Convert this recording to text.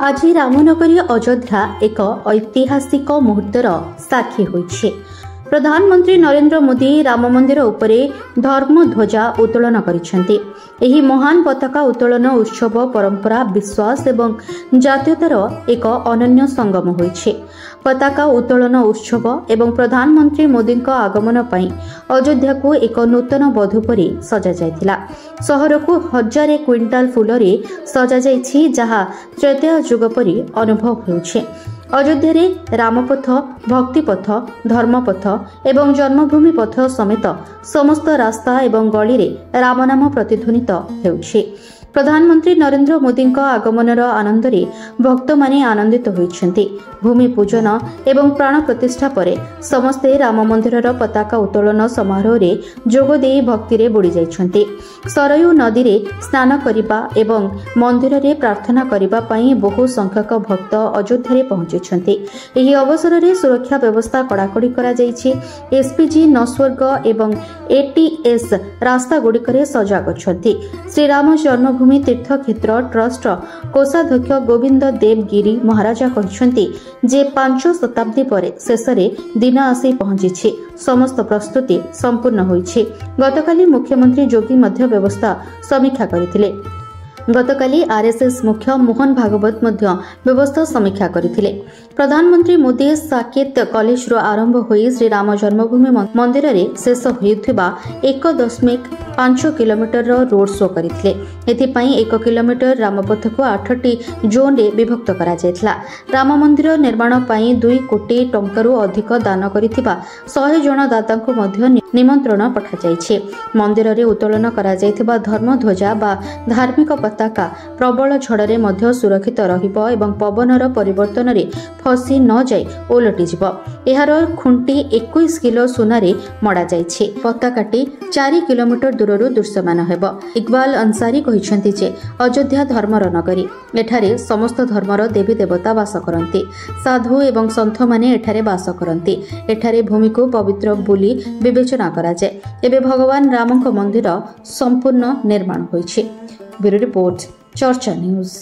आज रामनगरी अयोध्या एक ऐतिहासिक मुहूर्तर साक्षी होइछे। प्रधानमंत्री नरेंद्र मोदी राम मंदिर उपरे धर्म ध्वजा उत्तोलन करिसेंती। एही महान पताका उत्तोलन उत्सव परंपरा विश्वास एवं जातीयतार एक अनन्य संगम होइछे। पताका उत्तोलन उत्सव एवं प्रधानमंत्री मोदी आगमन पई अयोध्या को एक नूतन वधू परी सजा जायतिला। सहर को हजार क्विंटाल फूलरे सजा जायछि, जहा त्रेतय युग परी अनुभव हेउछे। अयोध्या रामपथ, भक्तिपथ, धर्मपथ एवं जन्मभूमि पथ समेत समस्त रास्ता एवं गली रे रामनाम प्रतिध्वनित हेउछे। प्रधानमंत्री नरेंद्र मोदी आगमनर आनंद रे भक्त माने आनंदित होइछन्ति। भूमि पूजन एवं प्राण प्रतिष्ठा परे समस्ते राम मंदिरर पताका उत्तोलन समारोह रे जोग देई भक्ति रे बुड़ी जाइछन्ति। सरयू नदी रे स्नान करिबा एवं मंदिर रे प्रार्थना करिबा पई बहु संख्यक भक्त अयोध्या रे पहुंचिछन्ति। एही अवसर रे सुरक्षा व्यवस्था कड़ाकड़ी करा जाइछि। एसपीजी नस्वर्ग एवं एटीएस रास्ता गुड़िकरे सजाग अछन्ति। श्री राम जन्मभूमि तीर्थ क्षेत्र ट्रस्ट कोषाध्यक्ष गोविंद देव गिरी महाराजा कहते जे 5 शताब्दी पर शेष दिन आसी पहुंची समस्त प्रस्तुति संपूर्ण होइछि। गतकाली मुख्यमंत्री जोगी मध्य व्यवस्था समीक्षा करथिले। गतकाली आरएसएस मुख्य मोहन भागवत मध्य व्यवस्था समीक्षा करथिले। प्रधानमंत्री मोदी साकेत कॉलेज रो आरंभ होई श्री राम जन्मभूमि मंदिर रे शेष होइथिबा 1.5 किलोमीटर रो रोड शो करथिले। एथि पई 1 किलोमीटर रामपथ को 8टी जोन रे विभक्त करा जायथला। राम मंदिर निर्माण पई 2 कोटी टंकारू अधिक दान करिथिबा 100 जन दाता को मध्य निमंत्रण पठा जायछि। मंदिर रे उत्तोलन करा जायथिबा धर्म ध्वजा बा धार्मिक पताका प्रबल झड़े मध्य सुरक्षित रहिबो एवं पवनर परिवर्तन रे फसी न जाय ओलटि जिवो। एहार खुंटी 21 किलो सोनारे मड़ा जायछि। पताकाटी 4 किलोमीटर दूररू दृश्यमान हेबो। इकबाल अंसारी कहिसंती जे अयोध्या धर्मर नगरी। एठारे समस्त धर्मर देवी देवता वास करंती। साधु एवं संत माने एठारे वास करंती। एठारे भूमि को पवित्र बोली विवेचना करा जाय। एबे भगवान रामक मंदिर संपूर्ण निर्माण होइछि। ब्यूरो रिपोर्ट चर्चा न्यूज।